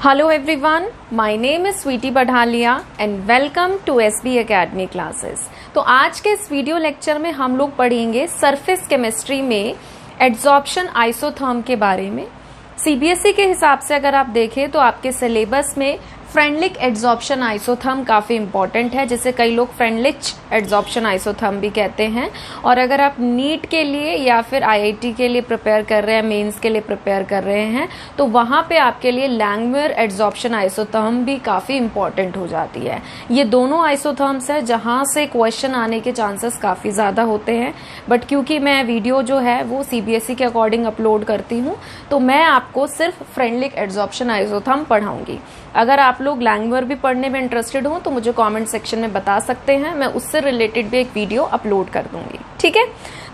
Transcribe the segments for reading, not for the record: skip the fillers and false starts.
Hello everyone, my name is Sweety Badhalia and welcome to SB Academy classes। तो आज के इस video lecture में हम लोग पढ़ेंगे सरफेस केमिस्ट्री में एड्सॉर्प्शन आइसोथर्म के बारे में। सीबीएसई के हिसाब से अगर आप देखें तो आपके सिलेबस में फ्रेंडलिक एड्सॉर्प्शन आइसोथर्म काफी इंपॉर्टेंट है, जिसे कई लोग फ्रेंडलिच एड्सॉर्प्शन आइसोथर्म भी कहते हैं। और अगर आप नीट के लिए या फिर आईआईटी के लिए प्रिपेयर कर रहे हैं, मेंस के लिए प्रिपेयर कर रहे हैं, तो वहां पे आपके लिए लैंगमुइर एड्सॉर्प्शन आइसोथर्म भी काफी इंपॉर्टेंट हो जाती है। ये दोनों आइसोथर्म्स है जहां से क्वेश्चन आने के चांसेस काफी ज्यादा होते हैं, बट क्योंकि मैं वीडियो जो है वो सीबीएसई के अकॉर्डिंग अपलोड करती हूँ, तो मैं आपको सिर्फ फ्रेंडलिक एड्सॉर्प्शन आइसोथर्म पढ़ाऊंगी। अगर आप लोग लैंगमुइर भी पढ़ने में इंटरेस्टेड हो तो मुझे कमेंट सेक्शन में बता सकते हैं, मैं उससे रिलेटेड भी एक वीडियो अपलोड कर दूंगी। ठीक है,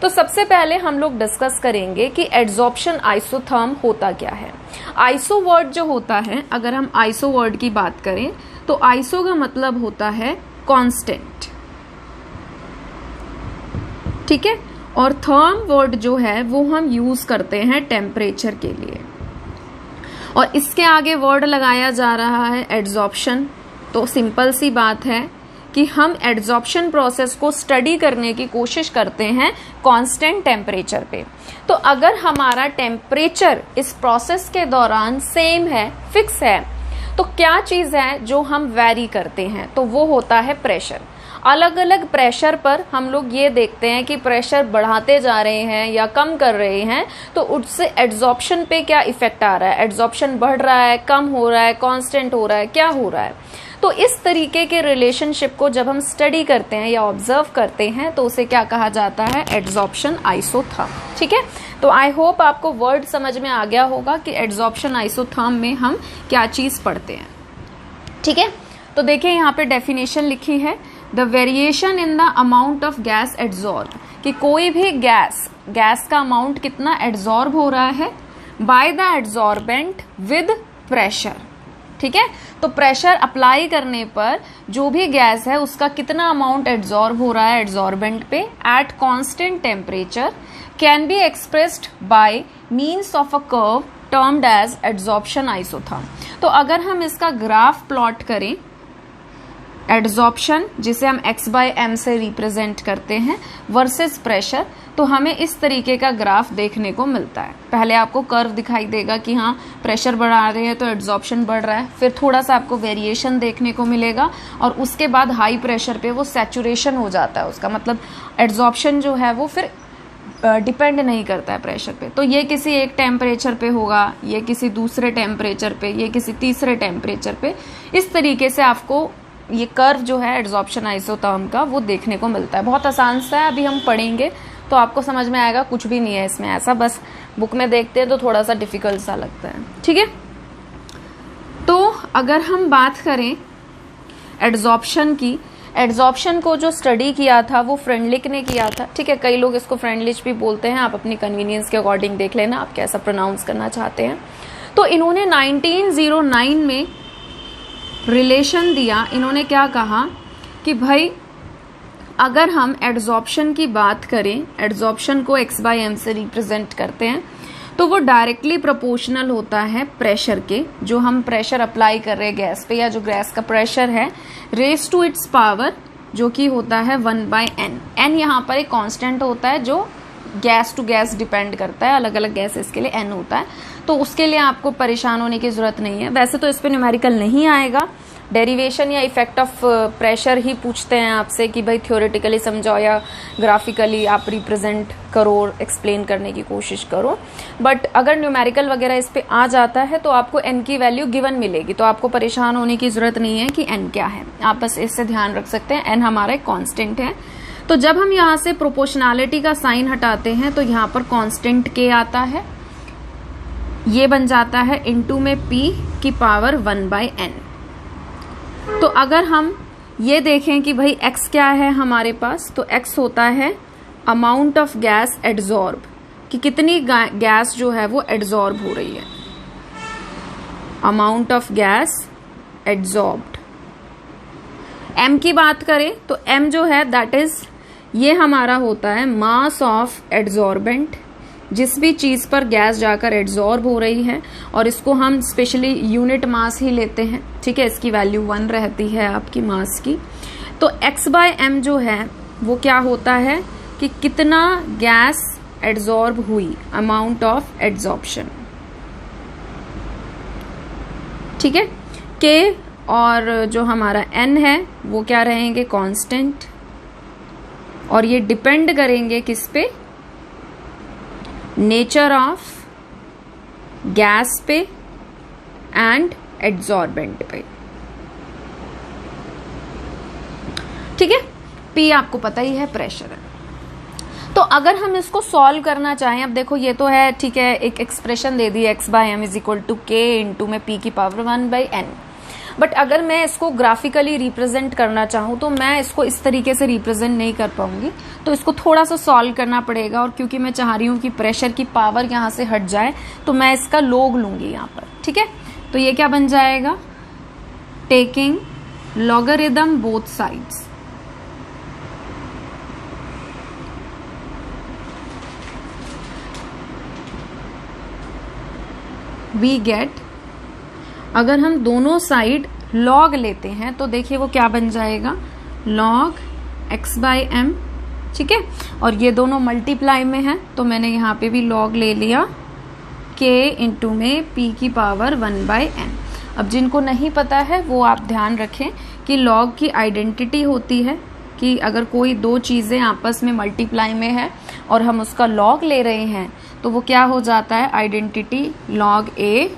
तो सबसे पहले हम लोग डिस्कस करेंगे कि एड्सॉर्प्शन आइसोथर्म होता क्या है। आइसो वर्ड जो होता है, अगर हम आइसो वर्ड की बात करें तो आइसो का मतलब होता है कांस्टेंट, ठीक है, और थर्म वर्ड जो है वो हम यूज करते हैं टेम्परेचर के लिए, और इसके आगे वर्ड लगाया जा रहा है एड्सॉर्प्शन। तो सिंपल सी बात है कि हम एड्सॉर्प्शन प्रोसेस को स्टडी करने की कोशिश करते हैं कांस्टेंट टेम्परेचर पे। तो अगर हमारा टेम्परेचर इस प्रोसेस के दौरान सेम है, फिक्स है, तो क्या चीज है जो हम वैरी करते हैं, तो वो होता है प्रेशर। अलग अलग प्रेशर पर हम लोग ये देखते हैं कि प्रेशर बढ़ाते जा रहे हैं या कम कर रहे हैं, तो उससे एड्सॉर्प्शन पे क्या इफेक्ट आ रहा है, एड्सॉर्प्शन बढ़ रहा है, कम हो रहा है, कांस्टेंट हो रहा है, क्या हो रहा है। तो इस तरीके के रिलेशनशिप को जब हम स्टडी करते हैं या ऑब्जर्व करते हैं तो उसे क्या कहा जाता है, एड्सॉर्प्शन आइसोथर्म। ठीक है, तो आई होप आपको वर्ड समझ में आ गया होगा कि एड्सॉर्प्शन आइसोथर्म में हम क्या चीज पढ़ते हैं। ठीक है, तो देखिए यहाँ पे डेफिनेशन लिखी है, the variation in the amount of gas adsorb, कि कोई भी गैस का अमाउंट कितना एड्सॉर्ब हो रहा है by the adsorbent with pressure. ठीक है, तो प्रेशर अप्लाई करने पर जो भी गैस है उसका कितना अमाउंट एड्सॉर्ब हो रहा है एड्सॉर्बेंट पे at constant temperature can be expressed by means of a curve termed as adsorption isotherm. तो अगर हम इसका ग्राफ प्लॉट करें, एड्सॉर्प्शन जिसे हम x बाय m से रिप्रेजेंट करते हैं वर्सेस प्रेशर, तो हमें इस तरीके का ग्राफ देखने को मिलता है। पहले आपको कर्व दिखाई देगा कि हाँ प्रेशर बढ़ा रहे हैं तो एड्सॉर्प्शन बढ़ रहा है, फिर थोड़ा सा आपको वेरिएशन देखने को मिलेगा, और उसके बाद हाई प्रेशर पे वो सैचुरेशन हो जाता है, उसका मतलब एड्सॉर्प्शन जो है वो फिर डिपेंड नहीं करता है प्रेशर पे। तो ये किसी एक टेम्परेचर पे होगा, ये किसी दूसरे टेम्परेचर पे, ये किसी तीसरे टेम्परेचर पे, इस तरीके से आपको ये कर्व जो है एड्सॉर्प्शन आइसोथर्म का वो देखने को मिलता है। बहुत आसान सा है, अभी हम पढ़ेंगे तो आपको समझ में आएगा, कुछ भी नहीं है इसमें ऐसा, बस बुक में देखते हैं तो थोड़ा सा डिफिकल्ट सा लगता है। ठीक है, तो अगर हम बात करें एड्सॉर्प्शन की, एड्सॉर्प्शन को जो स्टडी किया था वो फ्रेंडलिक ने किया था। ठीक है, कई लोग इसको फ्रेंडलिच भी बोलते हैं, आप अपनी कन्वीनियंस के अकॉर्डिंग देख लेना आप कैसा प्रोनाउंस करना चाहते हैं। तो इन्होंने 1909 में रिलेशन दिया। इन्होंने क्या कहा कि भाई अगर हम एड्सॉर्प्शन की बात करें, एड्सॉर्प्शन को x बाय m से रिप्रेजेंट करते हैं, तो वो डायरेक्टली प्रोपोर्शनल होता है प्रेशर के, जो हम प्रेशर अप्लाई कर रहे हैं गैस पे, या जो गैस का प्रेशर है रेज टू इट्स पावर, जो कि होता है 1 बाय n। n यहाँ पर एक कांस्टेंट होता है जो गैस टू गैस डिपेंड करता है, अलग अलग गैसेस के लिए n होता है, तो उसके लिए आपको परेशान होने की जरूरत नहीं है। वैसे तो इस पे न्यूमेरिकल नहीं आएगा, डेरिवेशन या इफेक्ट ऑफ प्रेशर ही पूछते हैं आपसे कि भाई थ्योरेटिकली समझाओ या ग्राफिकली आप रिप्रेजेंट करो, एक्सप्लेन करने की कोशिश करो। बट अगर न्यूमेरिकल वगैरह इस पे आ जाता है तो आपको n की वैल्यू गिवन मिलेगी, तो आपको परेशान होने की जरूरत नहीं है कि n क्या है, आप बस इससे ध्यान रख सकते हैं n हमारा एक कांस्टेंट है। तो जब हम यहाँ से प्रोपोर्शनैलिटी का साइन हटाते हैं तो यहाँ पर कांस्टेंट k आता है, ये बन जाता है इनटू में p की पावर 1 बाय n। तो अगर हम ये देखें कि भाई x क्या है हमारे पास, तो x होता है अमाउंट ऑफ गैस एड्सॉर्ब, कि कितनी गैस जो है वो एड्सॉर्ब हो रही है, amount of gas adsorbed. m की बात करें तो m जो है दैट इज, ये हमारा होता है मास ऑफ एड्सॉर्बेंट, जिस भी चीज पर गैस जाकर एड्सॉर्ब हो रही है, और इसको हम स्पेशली यूनिट मास ही लेते हैं, ठीक है, इसकी वैल्यू 1 रहती है आपकी मास की। तो x/m जो है वो क्या होता है कि कितना गैस एड्सॉर्ब हुई, अमाउंट ऑफ एड्सॉर्प्शन, ठीक है। k और जो हमारा n है वो क्या रहेंगे, कांस्टेंट, और ये डिपेंड करेंगे किस पे, नेचर ऑफ गैस पे एंड एड्सॉर्बेंट पे, ठीक है। P आपको पता ही है प्रेशर है। तो अगर हम इसको सॉल्व करना चाहें, अब देखो ये तो है, ठीक है, एक एक्सप्रेशन दे दी x/m = k इंटू में p की पावर 1/n। बट अगर मैं इसको ग्राफिकली रिप्रेजेंट करना चाहूँ तो मैं इसको इस तरीके से रिप्रेजेंट नहीं कर पाऊंगी, तो इसको थोड़ा सा सॉल्व करना पड़ेगा। और क्योंकि मैं चाह रही हूँ कि प्रेशर की पावर यहाँ से हट जाए, तो मैं इसका log लूंगी यहाँ पर, ठीक है। तो ये क्या बन जाएगा, taking logarithm both sides, we get, अगर हम दोनों साइड log लेते हैं तो देखिए वो क्या बन जाएगा, log x/m, ठीक है। और ये दोनों मल्टीप्लाई में है, तो मैंने यहाँ पे भी log ले लिया k इंटू में p की पावर 1/n। अब जिनको नहीं पता है वो आप ध्यान रखें कि log की आइडेंटिटी होती है कि अगर कोई दो चीजें आपस में मल्टीप्लाई में है और हम उसका log ले रहे हैं तो वो क्या हो जाता है, आइडेंटिटी log a,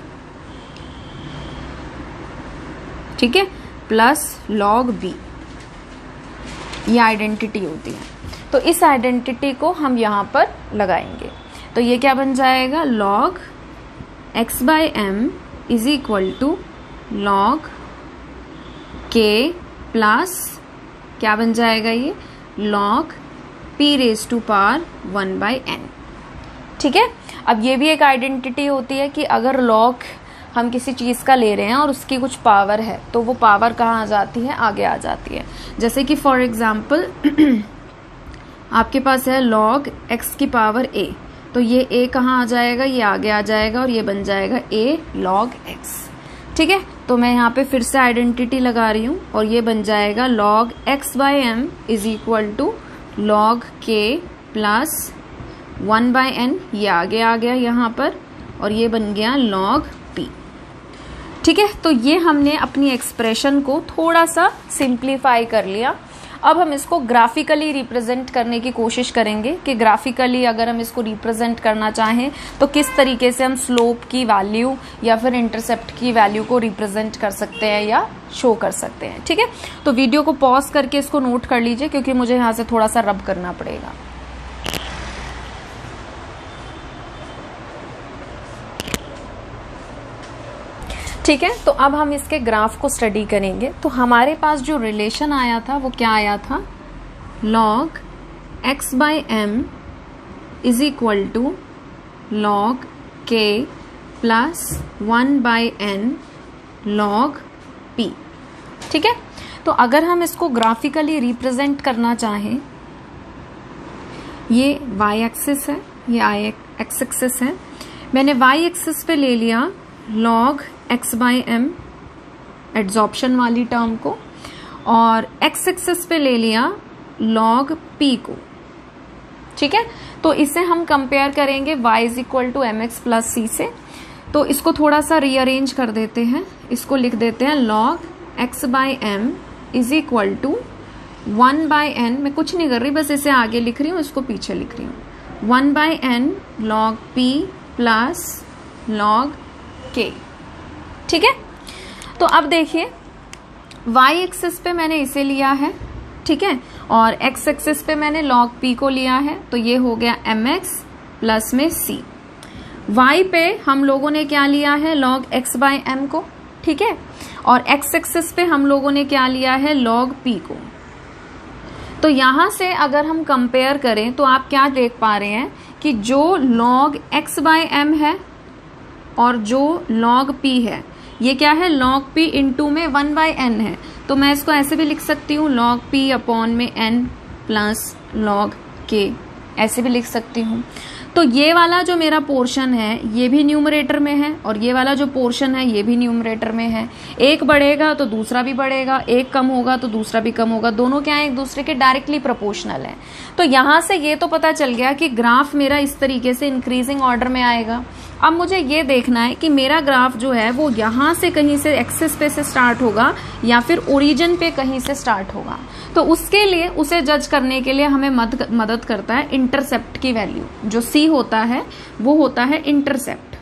ठीक है, प्लस log b, ये आइडेंटिटी होती है। तो इस आइडेंटिटी को हम यहां पर लगाएंगे, तो ये क्या बन जाएगा, log x/m = log k plus क्या बन जाएगा, ये log p⁻⁴ 1/n, ठीक है। अब ये भी एक आइडेंटिटी होती है कि अगर log हम किसी चीज का ले रहे हैं और उसकी कुछ पावर है तो वो पावर कहाँ आ जाती है, आगे आ जाती है। जैसे कि फॉर एग्जाम्पल आपके पास है log x की पावर a, तो ये a कहाँ आ जाएगा, ये आगे आ जाएगा और ये बन जाएगा a log x, ठीक है। तो मैं यहाँ पे फिर से आइडेंटिटी लगा रही हूँ और ये बन जाएगा log x/m = log k plus 1/n, ये आगे आ गया यहाँ पर, और ये बन गया log p, ठीक है। तो ये हमने अपनी एक्सप्रेशन को थोड़ा सा सिंप्लीफाई कर लिया। अब हम इसको ग्राफिकली रिप्रेजेंट करने की कोशिश करेंगे कि ग्राफिकली अगर हम इसको रिप्रेजेंट करना चाहें तो किस तरीके से हम स्लोप की वैल्यू या फिर इंटरसेप्ट की वैल्यू को रिप्रेजेंट कर सकते हैं या शो कर सकते हैं, ठीक है। तो वीडियो को पॉज करके इसको नोट कर लीजिए क्योंकि मुझे यहाँ से थोड़ा सा रब करना पड़ेगा। ठीक है, तो अब हम इसके ग्राफ को स्टडी करेंगे। तो हमारे पास जो रिलेशन आया था वो क्या आया था, log x/m = log k plus 1/n log p, ठीक है। तो अगर हम इसको ग्राफिकली रिप्रेजेंट करना चाहें, ये y एक्सिस है, ये x एक्सिस है, मैंने y एक्सिस पे ले लिया log x/m एड्सॉर्प्शन वाली टर्म को, और x एक्सिस पे ले लिया log p को, ठीक है। तो इसे हम कंपेयर करेंगे y = mx + c से। तो इसको थोड़ा सा रीअरेंज कर देते हैं, इसको लिख देते हैं log x/m = 1/n, मैं कुछ नहीं कर रही, बस इसे आगे लिख रही हूँ, इसको पीछे लिख रही हूँ, 1/n log p plus log k, ठीक है। तो अब देखिए y एक्सिस पे मैंने इसे लिया है, ठीक है, और x एक्सिस पे मैंने log p को लिया है, तो ये हो गया mx प्लस में c। y पे हम लोगों ने क्या लिया है, log x/m को, ठीक है, और x एक्सिस पे हम लोगों ने क्या लिया है, log p को। तो यहां से अगर हम कंपेयर करें तो आप क्या देख पा रहे हैं कि जो log x/m है और जो log p है, ये क्या है, log p इंटू में 1/n है। तो मैं इसको ऐसे भी लिख सकती हूँ, log p अपॉन में n प्लस log k, ऐसे भी लिख सकती हूँ। तो ये वाला जो मेरा पोर्शन है ये भी न्यूमरेटर में है और ये वाला जो पोर्शन है ये भी न्यूमरेटर में है। एक बढ़ेगा तो दूसरा भी बढ़ेगा, एक कम होगा तो दूसरा भी कम होगा, दोनों क्या है, एक दूसरे के डायरेक्टली प्रोपोर्शनल है। तो यहां से ये तो पता चल गया कि ग्राफ मेरा इस तरीके से इंक्रीजिंग ऑर्डर में आएगा। अब मुझे ये देखना है कि मेरा ग्राफ जो है वो यहां से कहीं से एक्सिस पे से स्टार्ट होगा या फिर ओरिजिन पे कहीं से स्टार्ट होगा। तो उसके लिए, उसे जज करने के लिए हमें मदद करता है इंटरसेप्ट की वैल्यू। जो सी होता है वो होता है इंटरसेप्ट।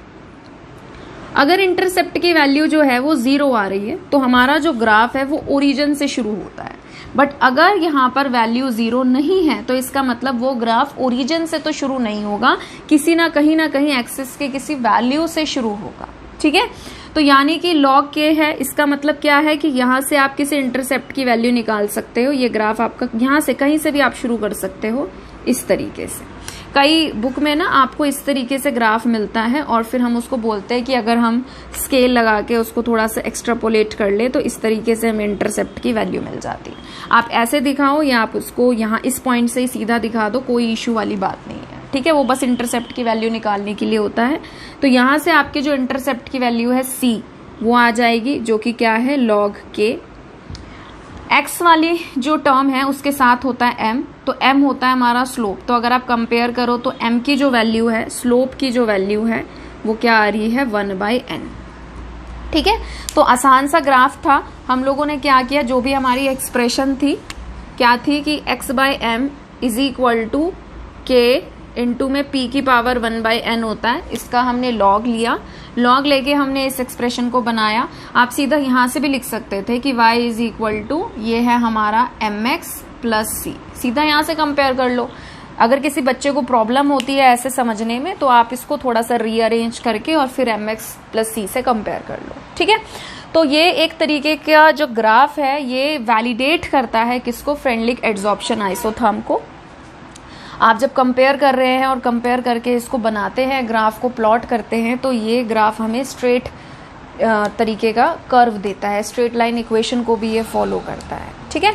अगर इंटरसेप्ट की वैल्यू जो है वो 0 आ रही है तो हमारा जो ग्राफ है वो ओरिजिन से शुरू होता है। बट अगर यहाँ पर वैल्यू 0 नहीं है तो इसका मतलब वो ग्राफ ओरिजिन से तो शुरू नहीं होगा, किसी ना कहीं एक्सिस के किसी वैल्यू से शुरू होगा। ठीक है, तो यानी कि log k है, इसका मतलब क्या है कि यहां से आप किसी इंटरसेप्ट की वैल्यू निकाल सकते हो। ये ग्राफ आपका यहां से कहीं से भी आप शुरू कर सकते हो इस तरीके से। कई बुक में ना आपको इस तरीके से ग्राफ मिलता है और फिर हम उसको बोलते हैं कि अगर हम स्केल लगा के उसको थोड़ा सा एक्स्ट्रापोलेट कर ले तो इस तरीके से हमें इंटरसेप्ट की वैल्यू मिल जाती है। आप ऐसे दिखाओ या आप उसको यहाँ इस पॉइंट से ही सीधा दिखा दो, कोई इशू वाली बात नहीं है। ठीक है, वो बस इंटरसेप्ट की वैल्यू निकालने के लिए होता है। तो यहां से आपकी जो इंटरसेप्ट की वैल्यू है c वो आ जाएगी, जो कि क्या है log k। x वाली जो टर्म है उसके साथ होता है m, तो m होता है हमारा स्लोप। तो अगर आप कंपेयर करो तो m की जो वैल्यू है, स्लोप की जो वैल्यू है वो क्या आ रही है 1/n। ठीक है, तो आसान सा ग्राफ था। हम लोगों ने क्या किया, जो भी हमारी एक्सप्रेशन थी क्या थी कि x/m is equal to k into में p की पावर 1/n होता है, इसका हमने log लिया। log लेके हमने इस एक्सप्रेशन को बनाया। आप सीधा यहां से भी लिख सकते थे कि y इज इक्वल टू ये है हमारा mx प्लस c। सीधा यहां से कंपेयर कर लो। अगर किसी बच्चे को प्रॉब्लम होती है ऐसे समझने में तो आप इसको थोड़ा सा रीअरेंज करके और फिर mx प्लस c से कंपेयर कर लो। ठीक है, तो ये एक तरीके का जो ग्राफ है ये वैलिडेट करता है किसको, फ्रेंडलिक एड्सॉर्प्शन आइसोथर्म को। आप जब कंपेयर कर रहे हैं और कंपेयर करके इसको बनाते हैं, ग्राफ को प्लॉट करते हैं, तो ये ग्राफ हमें स्ट्रेट तरीके का कर्व देता है, स्ट्रेट लाइन इक्वेशन को भी ये फॉलो करता है। ठीक है,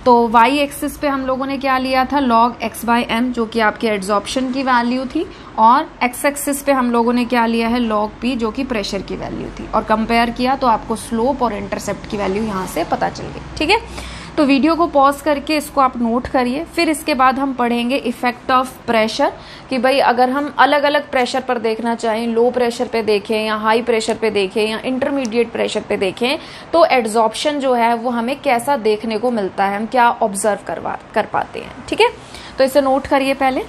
तो y एक्सिस पे हम लोगों ने क्या लिया था, log x/m जो कि आपके एड्सॉर्प्शन की वैल्यू थी, और x एक्सिस पे हम लोगों ने क्या लिया है log p जो कि प्रेशर की वैल्यू थी, और कंपेयर किया तो आपको स्लोप और इंटरसेप्ट की वैल्यू यहाँ से पता चल गई। ठीक है, तो वीडियो को पॉज करके इसको आप नोट करिए। फिर इसके बाद हम पढ़ेंगे इफेक्ट ऑफ प्रेशर, कि भाई अगर हम अलग अलग प्रेशर पर देखना चाहें, लो प्रेशर पे देखें या हाई प्रेशर पे देखें या इंटरमीडिएट प्रेशर पे देखें, तो एड्सॉर्प्शन जो है वो हमें कैसा देखने को मिलता है, हम क्या ऑब्जर्व कर पाते हैं। ठीक है, तो इसे नोट करिए पहले।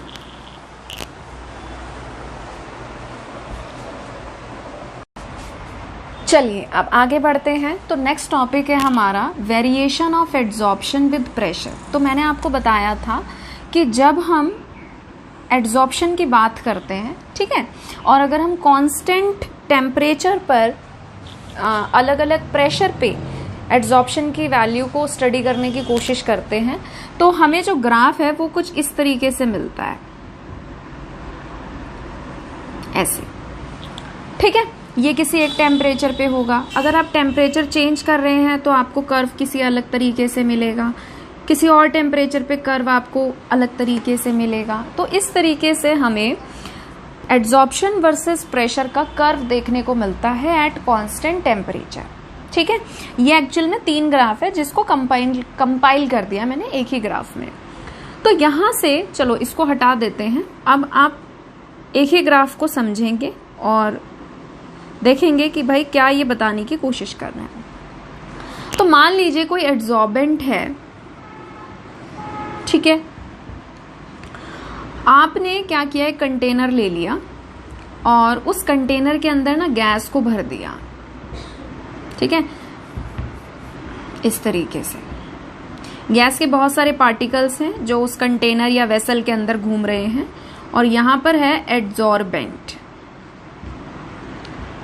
चलिए अब आगे बढ़ते हैं। तो नेक्स्ट टॉपिक है हमारा variation of adsorption with pressure. तो मैंने आपको बताया था कि जब हम एड्सॉर्प्शन की बात करते हैं, ठीक है, और अगर हम कांस्टेंट टेम्परेचर पर अलग अलग प्रेशर पे एड्सॉर्प्शन की वैल्यू को स्टडी करने की कोशिश करते हैं, तो हमें जो ग्राफ है वो कुछ इस तरीके से मिलता है, ऐसे। ठीक है, ये किसी एक टेम्परेचर पे होगा। अगर आप टेम्परेचर चेंज कर रहे हैं तो आपको कर्व किसी अलग तरीके से मिलेगा, किसी और टेम्परेचर पे कर्व आपको अलग तरीके से मिलेगा। तो इस तरीके से हमें एड्सॉर्प्शन वर्सेस प्रेशर का कर्व देखने को मिलता है एट कांस्टेंट टेम्परेचर। ठीक है, ये एक्चुअल में 3 ग्राफ है जिसको कंपाइल कर दिया मैंने एक ही ग्राफ में। तो यहां से चलो इसको हटा देते हैं। अब आप एक ही ग्राफ को समझेंगे और देखेंगे कि भाई क्या ये बताने की कोशिश कर रहे हैं। तो मान लीजिए कोई एड्सॉर्बेंट है, ठीक है, आपने क्या किया, एक कंटेनर ले लिया और उस कंटेनर के अंदर ना गैस को भर दिया। ठीक है, इस तरीके से गैस के बहुत सारे पार्टिकल्स हैं जो उस कंटेनर या वेसल के अंदर घूम रहे हैं, और यहां पर है एड्सॉर्बेंट।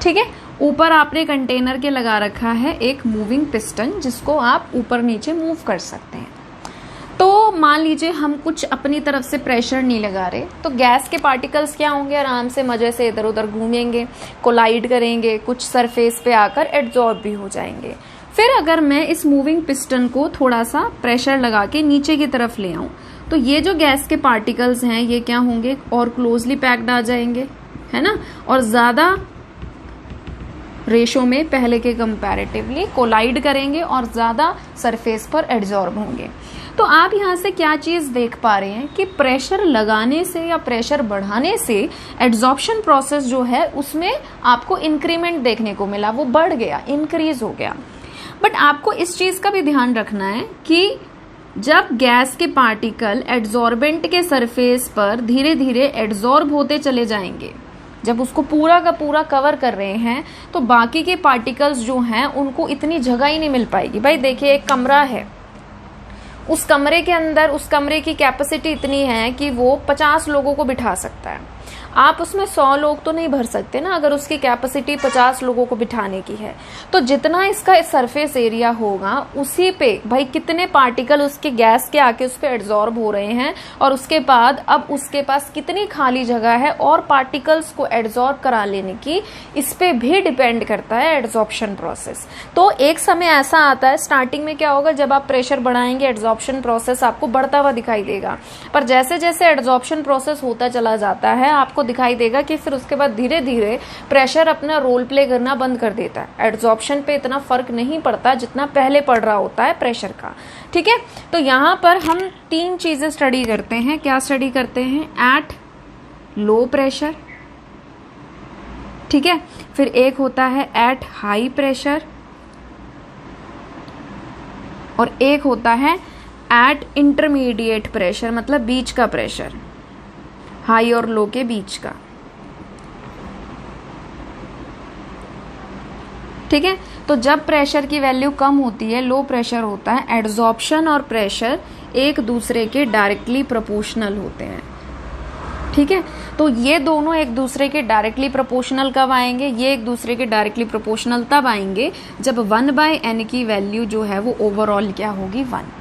ठीक है, ऊपर आपने कंटेनर के लगा रखा है एक मूविंग पिस्टन जिसको आप ऊपर नीचे मूव कर सकते हैं। तो मान लीजिए हम कुछ अपनी तरफ से प्रेशर नहीं लगा रहे, तो गैस के पार्टिकल्स क्या होंगे, आराम से मजे से इधर उधर घूमेंगे, कोलाइड करेंगे, कुछ सरफेस पे आकर एड्सॉर्ब भी हो जाएंगे। फिर अगर मैं इस मूविंग पिस्टन को थोड़ा सा प्रेशर लगा के नीचे की तरफ ले आऊं, तो ये जो गैस के पार्टिकल्स हैं ये क्या होंगे, और क्लोजली पैक्ड आ जाएंगे, है ना, और ज्यादा रेशो में पहले के कंपैरेटिवली कोलाइड करेंगे और ज्यादा सरफेस पर एड्जॉर्ब होंगे। तो आप यहाँ से क्या चीज देख पा रहे हैं कि प्रेशर लगाने से या प्रेशर बढ़ाने से एड्जॉर्प्शन प्रोसेस जो है उसमें आपको इंक्रीमेंट देखने को मिला, वो बढ़ गया, इंक्रीज हो गया। बट आपको इस चीज का भी ध्यान रखना है कि जब गैस के पार्टिकल एड्जॉर्बेंट के सरफेस पर धीरे धीरे एड्जॉर्ब होते चले जाएंगे, जब उसको पूरा का पूरा कवर कर रहे हैं, तो बाकी के पार्टिकल्स जो हैं उनको इतनी जगह ही नहीं मिल पाएगी। भाई देखिए, एक कमरा है, उस कमरे के अंदर उस कमरे की कैपेसिटी इतनी है कि वो 50 लोगों को बिठा सकता है। आप उसमें 100 लोग तो नहीं भर सकते ना, अगर उसकी कैपेसिटी 50 लोगों को बिठाने की है। तो जितना इसका सरफेस एरिया होगा उसी पे भाई कितने पार्टिकल उसके गैस के आके उस पे एड्जॉर्ब हो रहे हैं, और उसके बाद अब उसके पास कितनी खाली जगह है और पार्टिकल्स को एड्जॉर्ब करा लेने की, इस पे भी डिपेंड करता है एड्जॉर्प्शन प्रोसेस। तो एक समय ऐसा आता है, स्टार्टिंग में क्या होगा, जब आप प्रेशर बढ़ाएंगे एड्जॉर्प्शन प्रोसेस आपको बढ़ता हुआ दिखाई देगा, पर जैसे जैसे एड्जॉर्प्शन प्रोसेस होता चला जाता है आपको दिखाई देगा कि फिर उसके बाद धीरे धीरे प्रेशर अपना रोल प्ले करना बंद कर देता है। एड्जॉर्प्शन पे इतना फर्क नहीं पड़ता जितना पहले पड़ रहा होता है प्रेशर का। ठीक है, तो यहां पर हम 3 चीजें स्टडी करते हैं। क्या स्टडी करते हैं? एट लो प्रेशर, ठीक है, फिर एक होता है एट हाई प्रेशर, और एक होता है एट इंटरमीडिएट प्रेशर, मतलब बीच का प्रेशर, हाई और लो के बीच का। ठीक है, तो जब प्रेशर की वैल्यू कम होती है, लो प्रेशर होता है, एड्जॉर्प्शन और प्रेशर एक दूसरे के डायरेक्टली प्रोपोर्शनल होते हैं। ठीक है, तो ये दोनों एक दूसरे के डायरेक्टली प्रोपोर्शनल कब आएंगे? ये एक दूसरे के डायरेक्टली प्रोपोर्शनल तब आएंगे जब 1/n की वैल्यू जो है वो ओवरऑल क्या होगी? 1।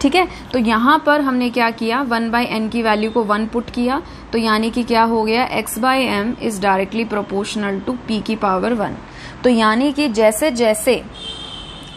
ठीक है, तो यहां पर हमने क्या किया, 1/n की वैल्यू को 1 पुट किया, तो यानी कि क्या हो गया, x/m is directly proportional to p की पावर 1। तो यानी कि जैसे जैसे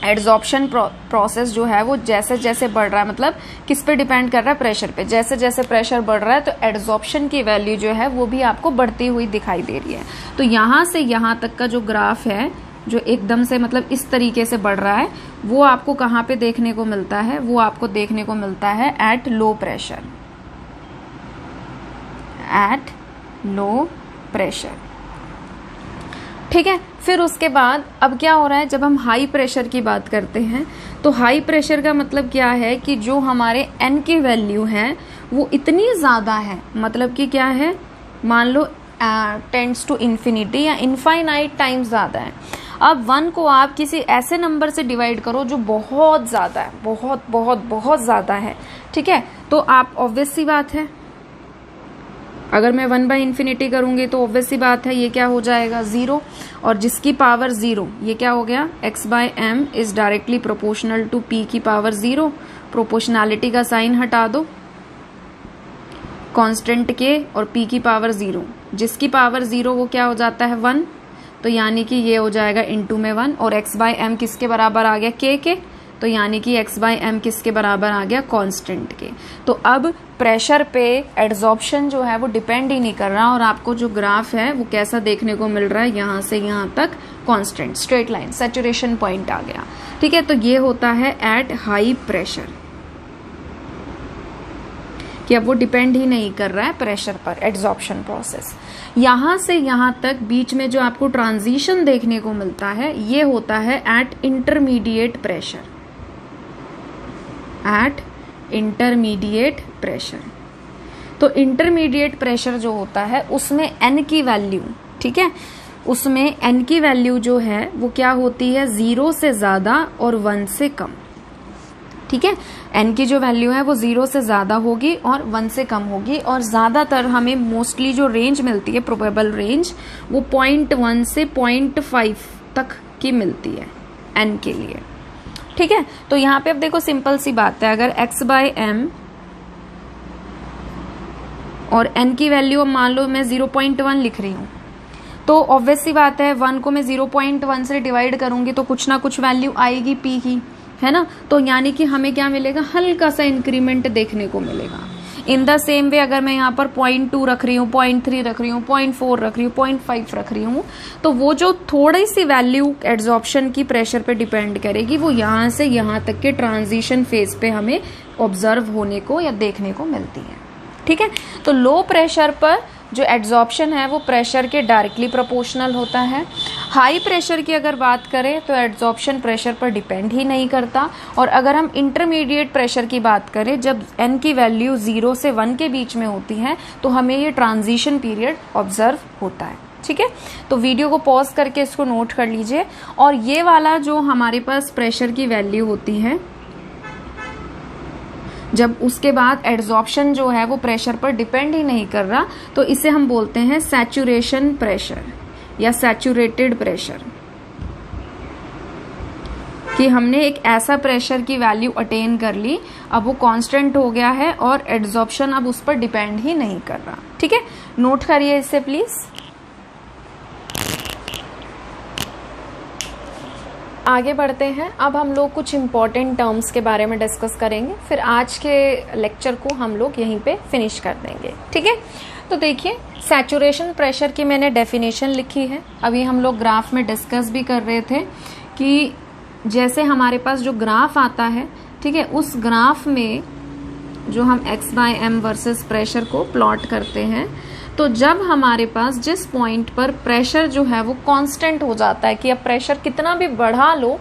एड्जॉर्प्शन प्रोसेस जो है वो जैसे जैसे बढ़ रहा है, मतलब किस पे डिपेंड कर रहा है? प्रेशर पे। जैसे जैसे प्रेशर बढ़ रहा है तो एड्जॉर्प्शन की वैल्यू जो है वो भी आपको बढ़ती हुई दिखाई दे रही है। तो यहां से यहां तक का जो ग्राफ है जो एकदम से मतलब इस तरीके से बढ़ रहा है, वो आपको कहाँ पे देखने को मिलता है? वो आपको देखने को मिलता है at low pressure, at low pressure. ठीक है, फिर उसके बाद अब क्या हो रहा है, जब हम हाई प्रेशर की बात करते हैं तो हाई प्रेशर का मतलब क्या है कि जो हमारे n की वैल्यू है वो इतनी ज्यादा है, मतलब कि क्या है, मान लो टेंड्स टू इन्फिनिटी या इनफाइनाइट टाइम्स ज्यादा है। अब 1 को आप किसी ऐसे नंबर से डिवाइड करो जो बहुत ज्यादा है, बहुत बहुत बहुत ज्यादा है। ठीक है, तो आप ऑब्वियस सी बात है, अगर मैं 1/∞ करूंगी तो ऑब्वियस सी बात है ये क्या हो जाएगा? 0, और जिसकी पावर 0 ये क्या हो गया? x/m is directly proportional to p की पावर 0। प्रोपोर्शनैलिटी का साइन हटा दो, कांस्टेंट के और p की पावर 0, जिसकी पावर 0 वो क्या हो जाता है? 1। तो यानी कि ये हो जाएगा इनटू में 1, और x/m किसके बराबर आ गया? k के, तो यानी कि x/m किसके बराबर आ गया? कांस्टेंट के। तो अब प्रेशर पे एड्जॉर्प्शन जो है वो डिपेंड ही नहीं कर रहा, और आपको जो ग्राफ है वो कैसा देखने को मिल रहा है? यहां से यहां तक constant, straight line, saturation point आ गया। ठीक है, तो ये होता है एट हाई प्रेशर, कि अब वो डिपेंड ही नहीं कर रहा है प्रेशर पर, एड्जॉर्प्शन प्रोसेस। यहां से यहां तक बीच में जो आपको ट्रांजिशन देखने को मिलता है ये होता है eight intermediate pressure, eight intermediate pressure. तो इंटरमीडिएट प्रेशर जो होता है उसमें n की वैल्यू, ठीक है, उसमें n की वैल्यू जो है वो क्या होती है? 0 से ज्यादा और 1 से कम। ठीक है, n की जो वैल्यू है वो 0 से ज्यादा होगी और 1 से कम होगी, और ज्यादातर हमें मोस्टली जो रेंज मिलती है, प्रोबेबल रेंज, वो 0.1 से 0.5 तक की मिलती है n के लिए। ठीक है, तो यहाँ पे अब देखो सिंपल सी बात है, अगर x/m और n की वैल्यू अब मान लो मैं 0.1 लिख रही हूँ, तो ऑब्वियस सी बात है 1 को मैं 0.1 से डिवाइड करूंगी तो कुछ ना कुछ वैल्यू आएगी p की, है ना। तो यानी कि हमें क्या मिलेगा, हल्का सा इंक्रीमेंट देखने को मिलेगा। इन द सेम वे अगर मैं यहाँ पर 0.2 रख रही हूँ, 0.3 रख रही हूँ, 0.4 रख रही हूँ, 0.5 रख रही हूँ, तो वो जो थोड़ी सी वैल्यू एड्जॉर्प्शन की प्रेशर पे डिपेंड करेगी, वो यहाँ से यहाँ तक के ट्रांजिशन फेज पे हमें ऑब्जर्व होने को या देखने को मिलती है। ठीक है, तो लो प्रेशर पर जो एड्जॉर्प्शन है वो प्रेशर के डायरेक्टली प्रोपोर्शनल होता है। हाई प्रेशर की अगर बात करें तो एड्जॉर्प्शन प्रेशर पर डिपेंड ही नहीं करता। और अगर हम इंटरमीडिएट प्रेशर की बात करें, जब n की वैल्यू 0 से 1 के बीच में होती है, तो हमें ये ट्रांजिशन पीरियड ऑब्जर्व होता है। ठीक है, तो वीडियो को पॉज करके इसको नोट कर लीजिए। और ये वाला जो हमारे पास प्रेशर की वैल्यू होती है, जब उसके बाद एड्जॉर्प्शन जो है वो प्रेशर पर डिपेंड ही नहीं कर रहा, तो इसे हम बोलते हैं सैचुरेशन प्रेशर या सैचुरेटेड प्रेशर, कि हमने एक ऐसा प्रेशर की वैल्यू अटेन कर ली, अब वो कांस्टेंट हो गया है और एड्जॉर्प्शन अब उस पर डिपेंड ही नहीं कर रहा। ठीक है, नोट करिए इसे प्लीज। आगे बढ़ते हैं। अब हम लोग कुछ इम्पॉर्टेंट टर्म्स के बारे में डिस्कस करेंगे, फिर आज के लेक्चर को हम लोग यहीं पे फिनिश कर देंगे। ठीक है, तो देखिए सैचुरेशन प्रेशर की मैंने डेफिनेशन लिखी है। अभी हम लोग ग्राफ में डिस्कस भी कर रहे थे कि जैसे हमारे पास जो ग्राफ आता है, ठीक है, उस ग्राफ में जो हम x/m वर्सेस प्रेशर को प्लॉट करते हैं, तो जब हमारे पास जिस पॉइंट पर प्रेशर जो है वो कांस्टेंट हो जाता है, कि अब प्रेशर कितना भी बढ़ा लो,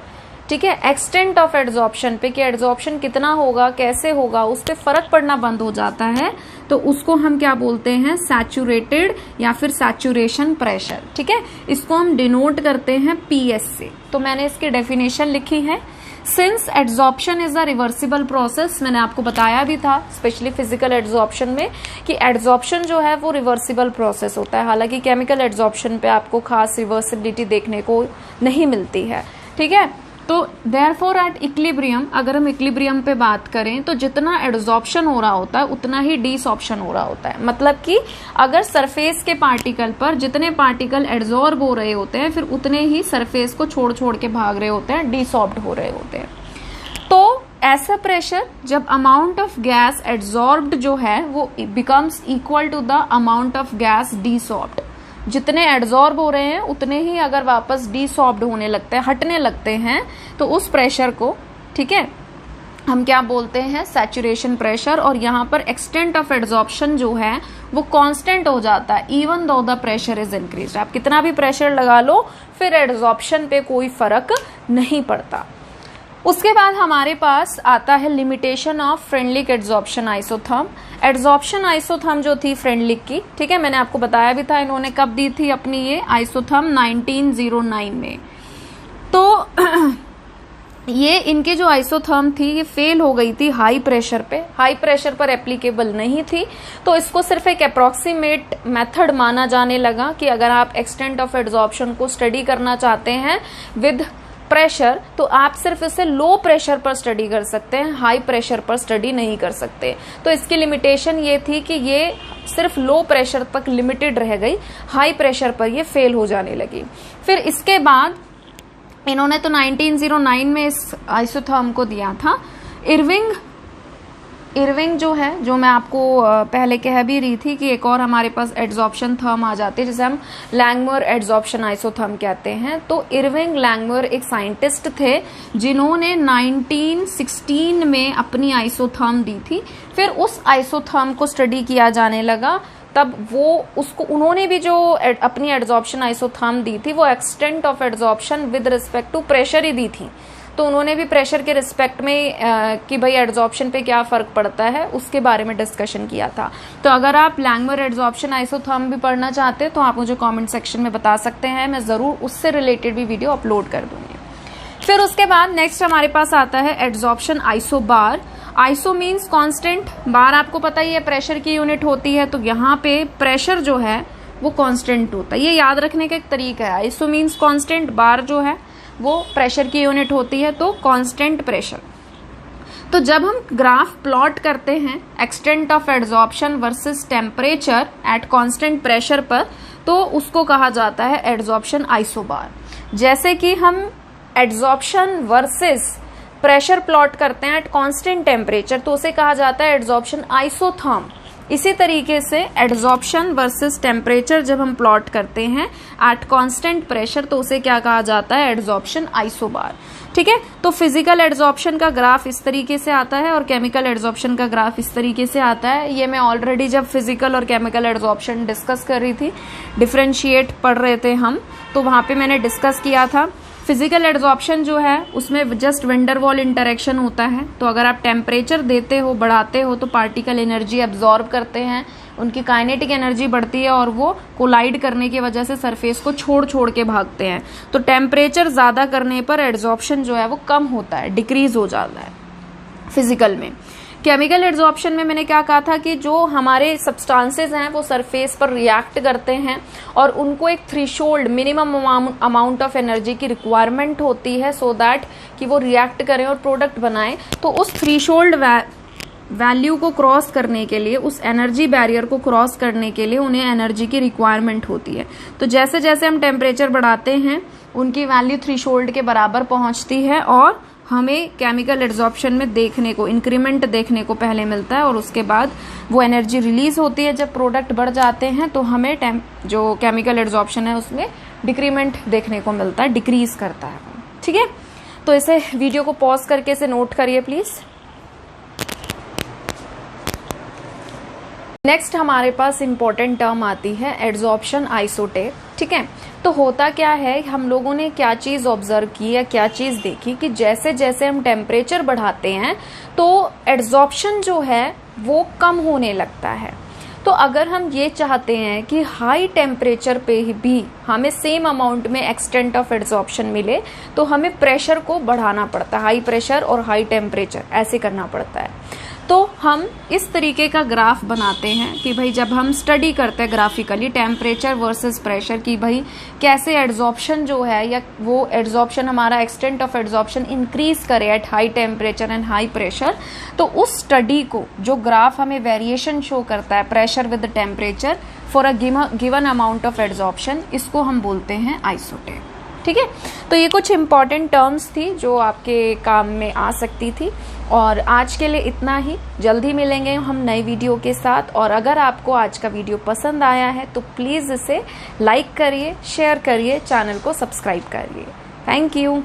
ठीक है, एक्सटेंट ऑफ एड्जॉर्प्शन पे, कि एड्जॉर्प्शन कितना होगा, कैसे होगा, उस पर फर्क पड़ना बंद हो जाता है, तो उसको हम क्या बोलते हैं, सैचुरेटेड या फिर सैचुरेशन प्रेशर। ठीक है, इसको हम डिनोट करते हैं PS से। तो मैंने इसकी डेफिनेशन लिखी है। Since adsorption is a reversible process, मैंने आपको बताया भी था स्पेशली फिजिकल एड्जॉर्प्शन में कि एड्जॉर्प्शन जो है वो रिवर्सिबल प्रोसेस होता है। हालांकि केमिकल एड्जॉर्प्शन पे आपको खास रिवर्सिबिलिटी देखने को नहीं मिलती है। ठीक है, तो देयरफॉर एट इक्विलिब्रियम, अगर हम इक्विलिब्रियम पे बात करें तो जितना एड्जॉर्प्शन हो रहा होता है उतना ही डिसॉर्प्शन हो रहा होता है। मतलब कि अगर सरफेस के पार्टिकल पर जितने पार्टिकल एड्जॉर्ब हो रहे होते हैं, फिर उतने ही सरफेस को छोड़ छोड़ के भाग रहे होते हैं, डिसॉर्ब्ड हो रहे होते हैं। तो ऐसा प्रेशर जब अमाउंट ऑफ गैस एड्जॉर्ब्ड जो है वो becomes equal to the amount of gas desorbed, जितने एड्जॉर्ब हो रहे हैं उतने ही अगर वापस डिसॉर्ब्ड होने लगते हैं, हटने लगते हैं, तो उस प्रेशर को, ठीक है, हम क्या बोलते हैं, सैचुरेशन प्रेशर। और यहाँ पर एक्सटेंट ऑफ एड्जॉर्प्शन जो है वो कांस्टेंट हो जाता है even though the pressure is increased. आप कितना भी प्रेशर लगा लो, फिर एड्जॉर्प्शन पे कोई फर्क नहीं पड़ता। उसके बाद हमारे पास आता है limitation of Freundlich adsorption isotherm. Adsorption isotherm जो थी फ्रेंडलिक की, ठीक है, मैंने आपको बताया भी था इन्होंने कब दी थी अपनी ये आइसोथर्म 1909 में। तो ये इनके जो आइसोथर्म थी ये फेल हो गई थी हाई प्रेशर पे, हाई प्रेशर पर एप्लीकेबल नहीं थी। तो इसको सिर्फ एक अप्रोक्सीमेट मेथड माना जाने लगा कि अगर आप एक्सटेंट ऑफ एड्जॉर्प्शन को स्टडी करना चाहते हैं विद प्रेशर, तो आप सिर्फ इसे लो प्रेशर पर स्टडी कर सकते हैं, हाई प्रेशर पर स्टडी नहीं कर सकते। तो इसकी लिमिटेशन ये थी कि ये सिर्फ लो प्रेशर तक लिमिटेड रह गई, हाई प्रेशर पर ये फेल हो जाने लगी। फिर इसके बाद इन्होंने तो 1909 में इस आइसोथर्म को दिया था। इरविंग जो है, जो मैं आपको पहले कह भी रही थी कि एक और हमारे पास एड्जॉर्प्शन थर्म आ जाते हैं जिसे हम लैंगमुर एड्जॉर्प्शन आइसोथर्म कहते हैं। तो इरविंग लैंगमुर एक साइंटिस्ट थे जिन्होंने 1916 में अपनी आइसोथर्म दी थी। फिर उस आइसोथर्म को स्टडी किया जाने लगा, तब वो उसको उन्होंने भी जो अपनी एड्जॉर्प्शन आइसोथर्म दी थी वो extent of adsorption with respect to pressure ही दी थी। तो उन्होंने भी प्रेशर के रिस्पेक्ट में कि भाई एड्जॉर्प्शन पे क्या फर्क पड़ता है उसके बारे में डिस्कशन किया था। तो अगर आप लैंगमुर एड्जॉर्प्शन आइसोथर्म भी पढ़ना चाहते हैं तो आप मुझे कमेंट सेक्शन में बता सकते हैं, मैं जरूर उससे रिलेटेड भी वीडियो अपलोड कर दूंगी। फिर उसके बाद नेक्स्ट हमारे पास आता है adsorption isobar. Iso means constant, bar आपको पता ही है प्रेशर की यूनिट होती है, तो यहाँ पे प्रेशर जो है वो कांस्टेंट होता है। ये याद रखने का एक तरीका है, आइसो मीन्स कांस्टेंट, बार जो है वो प्रेशर की यूनिट होती है, तो कांस्टेंट प्रेशर। तो जब हम ग्राफ प्लॉट करते हैं extent of adsorption versus temperature at constant pressure पर, तो उसको कहा जाता है एड्जॉर्प्शन आइसोबार। जैसे कि हम एड्जॉर्प्शन वर्सेस प्रेशर प्लॉट करते हैं एट कांस्टेंट टेम्परेचर तो उसे कहा जाता है एड्सॉर्प्शन आइसोथर्म। इसी तरीके से एड्सॉर्प्शन वर्सेस टेम्परेचर जब हम प्लॉट करते हैं एट कांस्टेंट प्रेशर तो उसे क्या कहा जाता है, एड्सॉर्प्शन आइसोबार। ठीक है, तो फिजिकल एड्सॉर्प्शन का ग्राफ इस तरीके से आता है और केमिकल एड्सॉर्प्शन का ग्राफ इस तरीके से आता है। ये मैं ऑलरेडी जब फिजिकल और केमिकल एड्सॉर्प्शन डिस्कस कर रही थी, डिफरेंशिएट पढ़ रहे थे हम, तो वहां पे मैंने डिस्कस किया था। फिजिकल एड्सॉर्प्शन जो है उसमें जस्ट वेंडरवॉल इंटरेक्शन होता है। तो अगर आप टेम्परेचर देते हो, बढ़ाते हो, तो पार्टिकल एनर्जी एब्जॉर्ब करते हैं, उनकी काइनेटिक एनर्जी बढ़ती है और वो कोलाइड करने की वजह से सरफेस को छोड़ छोड़ के भागते हैं। तो टेम्परेचर ज्यादा करने पर एड्सॉर्प्शन जो है वो कम होता है, डिक्रीज हो जाता है फिजिकल में। केमिकल एड्सॉर्प्शन में मैंने क्या कहा था कि जो हमारे सब्सटेंसेस हैं वो सरफेस पर रिएक्ट करते हैं और उनको एक threshold minimum amount of energy की रिक्वायरमेंट होती है सो दैट कि वो रिएक्ट करें और प्रोडक्ट बनाएं। तो उस थ्रेशोल्ड वैल्यू को क्रॉस करने के लिए, उस एनर्जी बैरियर को क्रॉस करने के लिए उन्हें एनर्जी की रिक्वायरमेंट होती है। तो जैसे जैसे हम टेम्परेचर बढ़ाते हैं उनकी वैल्यू थ्रेशोल्ड के बराबर पहुंचती है और हमें केमिकल एड्सॉर्प्शन में देखने को इंक्रीमेंट देखने को पहले मिलता है और उसके बाद वो एनर्जी रिलीज होती है। जब प्रोडक्ट बढ़ जाते हैं तो हमें जो केमिकल एड्सॉर्प्शन है उसमें डिक्रीमेंट देखने को मिलता है, डिक्रीज करता है। ठीक है, तो इसे वीडियो को पॉज करके इसे नोट करिए प्लीज। नेक्स्ट हमारे पास इंपॉर्टेंट टर्म आती है एड्सॉर्प्शन आइसोटेप। ठीक है, तो होता क्या है, हम लोगों ने क्या चीज ऑब्जर्व की या क्या चीज देखी कि जैसे जैसे हम टेम्परेचर बढ़ाते हैं तो एड्सॉर्प्शन जो है वो कम होने लगता है। तो अगर हम ये चाहते हैं कि हाई टेम्परेचर पे भी हमें सेम अमाउंट में एक्सटेंट ऑफ एड्सॉर्प्शन मिले तो हमें प्रेशर को बढ़ाना पड़ता है, हाई प्रेशर और हाई टेम्परेचर ऐसे करना पड़ता है। तो हम इस तरीके का ग्राफ बनाते हैं कि भाई जब हम स्टडी करते हैं ग्राफिकली टेम्परेचर वर्सेस प्रेशर की भाई कैसे एड्सॉर्प्शन जो है या वो एड्सॉर्प्शन हमारा एक्सटेंट ऑफ एड्सॉर्प्शन इंक्रीज करे at high temperature and high pressure, तो उस स्टडी को जो ग्राफ हमें वेरिएशन शो करता है pressure with temperature for a given amount of adsorption, इसको हम बोलते हैं आइसोटेप। ठीक है, तो ये कुछ इंपॉर्टेंट टर्म्स थी जो आपके काम में आ सकती थी और आज के लिए इतना ही। जल्दी मिलेंगे हम नई वीडियो के साथ और अगर आपको आज का वीडियो पसंद आया है तो प्लीज इसे लाइक करिए, शेयर करिए, चैनल को सब्सक्राइब करिए। Thank you.